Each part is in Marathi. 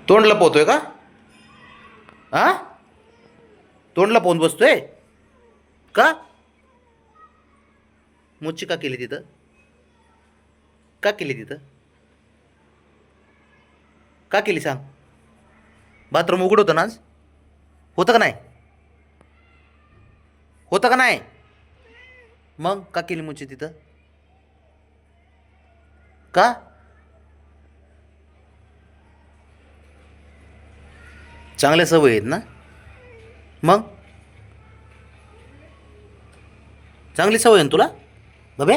तोंड लपवतोय का? हा, तोंड लपवून बसतोय का? मुच्ची का केली तिथं? का केली तिथं? का केली सांग? बाथरूम उघड होतं ना आज? होतं का नाही? होतं का नाही? मग का केली मुच्ची तिथं? का? चांगल्या सवय आहेत ना? मग चांगली सवय आहे ना तुला बबे?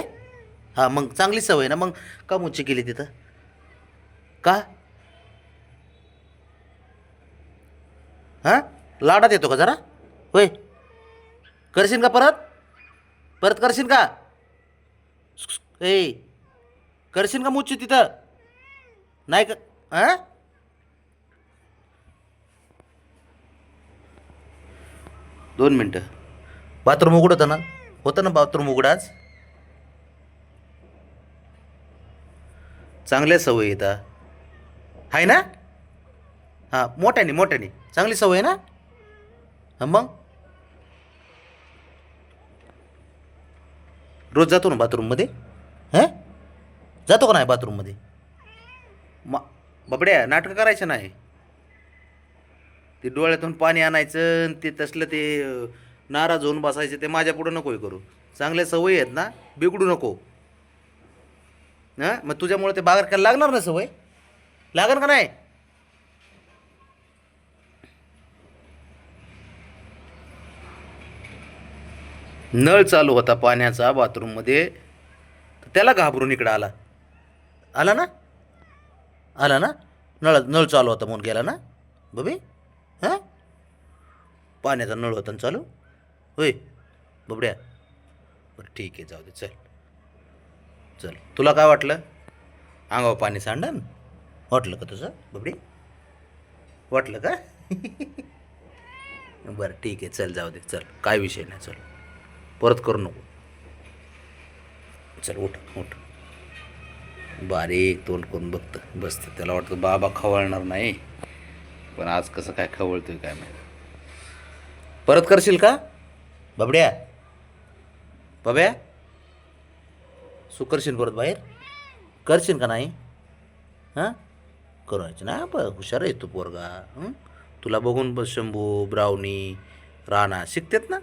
हां, मग चांगली सवय आहे ना, मग का मुच्ची केली तिथं? का? हां, लाडात येतो का जरा? होय, करशील का परत? परत करशील का? ए, करशील का मुच्ची तिथं? नाही का? हां, 2 मिनटं. बाथरूम उघड होतं ना? होतं ना बाथरूम उघड आज? चांगल्या सवयी येतात आहे ना? हां, मोठ्याने मोठ्याने चांगली सवय आहे ना? हां, मग रोज जातो ना बाथरूममध्ये? हां, जातो का नाही बाथरूममध्ये? मा बाबड्या, नाटकं करायचं नाही. ते डोळ्यातून पाणी आणायचं आणि ते तसलं ते नाराज होऊन बसायचं, ते माझ्या पुढं नको हे करू. चांगल्या सवयी आहेत ना, बिघडू नको. हां, मग तुझ्यामुळे ते बागार लागणार ना सवय? लागन का नाही? नळ चालू होता पाण्याचा बाथरूममध्ये, तर त्याला घाबरून इकडं आला. आला ना? आला ना? नळ नळ चालू होता म्हणून गेला ना बबी? हां, पाण्याचा नळ होता ना चालू? होय बबड्या? बरं ठीक आहे, जाऊ दे, चल. चल, तुला काय वाटलं? अंगावर पाणी सांडन वाटलं का तुझं बबडी? वाटलं का? बरं ठीक आहे, चल, जाऊ दे, चल, काय विषय नाही, चल, परत करू नको. चल, उठ उठ. बारीक तोंड करून बघतं बसतं, त्याला वाटतं बाबा खवळणार नाही, पण आज कसं काय खवळतोय काय माहिती. परत करशील का बबड्या? बब्या, सु करशील परत बाहेर? करशील का नाही? हां, करायचं ना, हुशार आहे तू पोरगा. हं? तुला बघून बस शंभू, ब्राउनी, राणा शिकतेत ना,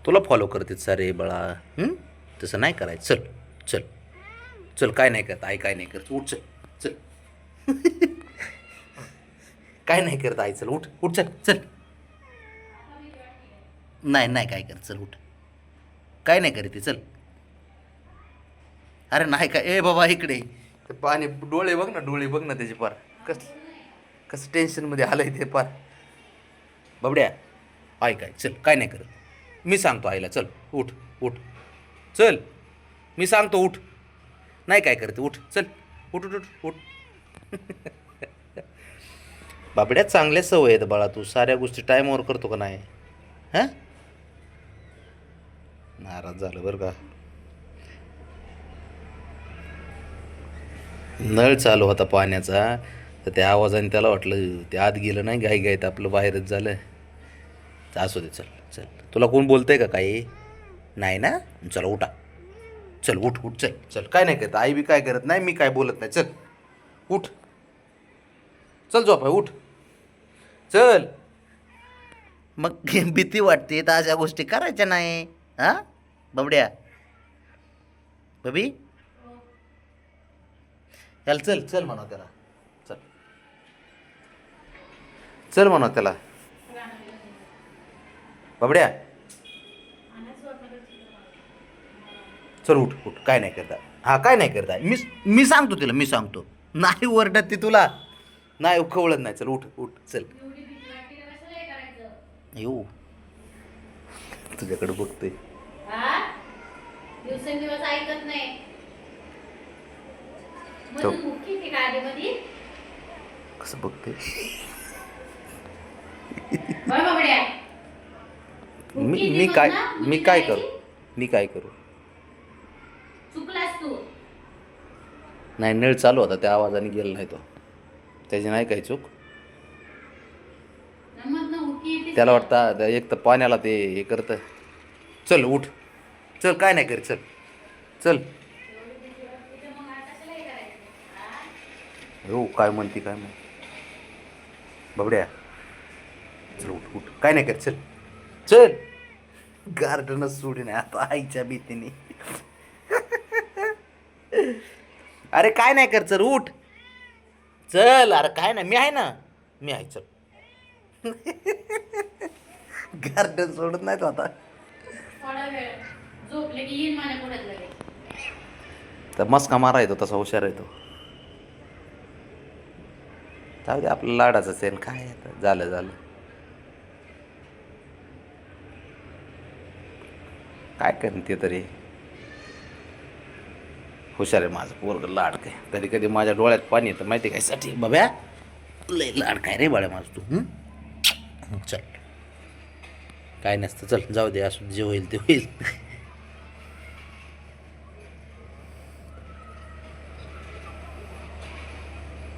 तुला फॉलो करतात सारे बाळा. हं? तसं नाही करायचं. चल, चल, चल, काय नाही करत आई, काय नाही करत, उठ, चल, चल. काय नाही करत आई, चल, उठ उठ, चल, चल. नाही नाही काय करत, चल, उठ. काय नाही करीत, चल. अरे नाही काय, ए बाबा इकडे. ते पाणी डोळे बघ ना, डोळे बघ ना त्याचे पार. कस कसं टेन्शनमध्ये आलंय ते पार. बाबड्या, ऐक काय, चल, काय नाही करत, मी सांगतो आईला, चल, उठ उठ, चल, मी सांगतो, उठ. नाही काय करते, उठ, चल, उठ उठ उठ उठ. बाबड्या, चांगल्या सवय आहेत बाळा, तू साऱ्या गोष्टी टाईमवर करतो का नाही? हां, नाराज झालं बरं का. नळ चालू होता पाण्याचा, तर त्या आवाजाने त्याला वाटलं ते आत गेलं नाही, घाई घाईत आपलं बाहेरच झालं. असू दे, चल, चल, तुला कोण बोलतंय का काही? नाही ना? चला उठा. चल, उठ उठ, चल, चल, काय नाही करत आई, बी काय करत नाही, मी काय बोलत नाही, चल, उठ. चल झोपाय, उठ, चल. मग भीती वाटते तर अशा गोष्टी करायच्या नाही. हां, बबड्या, बबी, त्याला चल, चल म्हणा त्याला, चल, चल म्हणा त्याला, बबड्या, चल, उठ उठ, काय नाही करता. हां, काय नाही करता, मी सांगतो तिला, मी सांगतो. नाही ओरडत ती तुला, नाही खवळत नाही, चल, उठ उठ, चल. येऊ, तुझ्याकडे बघतोय. दिवसेंदिवस ऐकत नाही. तो मधून मुक्की ती गाडीमध्ये. कसं बघतोय? बरं बाबड्या. मी मुक्की ती मी बघ काय ना, मी मुक्की काय करायची. करू? मी काय करू? चुकलास तू. नाही नळ चालू होता त्या आवाजाने गेला नाही तो. त्याची नाही काही चूक. मधनं उठी येते. त्याला वाटतं एक तर पाण्याला ते हे करतं. चल उठ. चल काय नाही कर. चल चल. मग आता कशाला हे करायचं? हा? हो काय म्हणते काय म्हणते बबड्या. चल उठ उठ काय नाही कर. चल चल. गार्डनच सोडून आता आईच्या भीतीने. अरे काय नाही कर. चल उठ. चल अरे काय नाही मी आहे ना. मी आहे चल. गार्डन सोडत नाही तो आता. थोडा वेळ झोपले की येईन माझ्या पुढ्यात लगेच. तर मस्का मारा येतो तसा हुशार येतो. जाऊ दे आपलं लाडाचंच आहे काय आता. झालं झालं. काय करेन ते तरी. हुशार आहे माझं पोरगं लाड काय. कधी कधी माझ्या डोळ्यात पाणी येतं माहिती काय साठी बाब्या. लय लाड काय रे बाळ्या माझं तू. चल काय नसतं. चल जाऊ दे असं जे होईल ते होईल.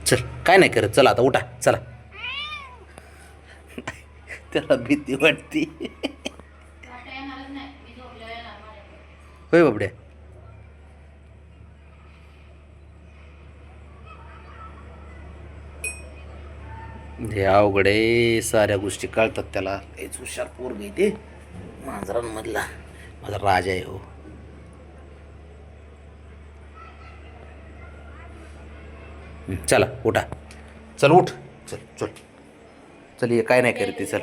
चल काय नाही करत. चला आता उठा चला. त्याला भीती वाटते. वाटा येणारच नाही मी झोपलेला आहे ना माझ्याकडे. होय बाबड्या. हे अवघड आहे. साऱ्या गोष्टी कळतात त्याला. हेच हुशार पोरग आहे ते मांजरांमधला. माझा राजा आहे हो. चला उठा. चल उठ. चल चल चल ये काय नाही करते चल.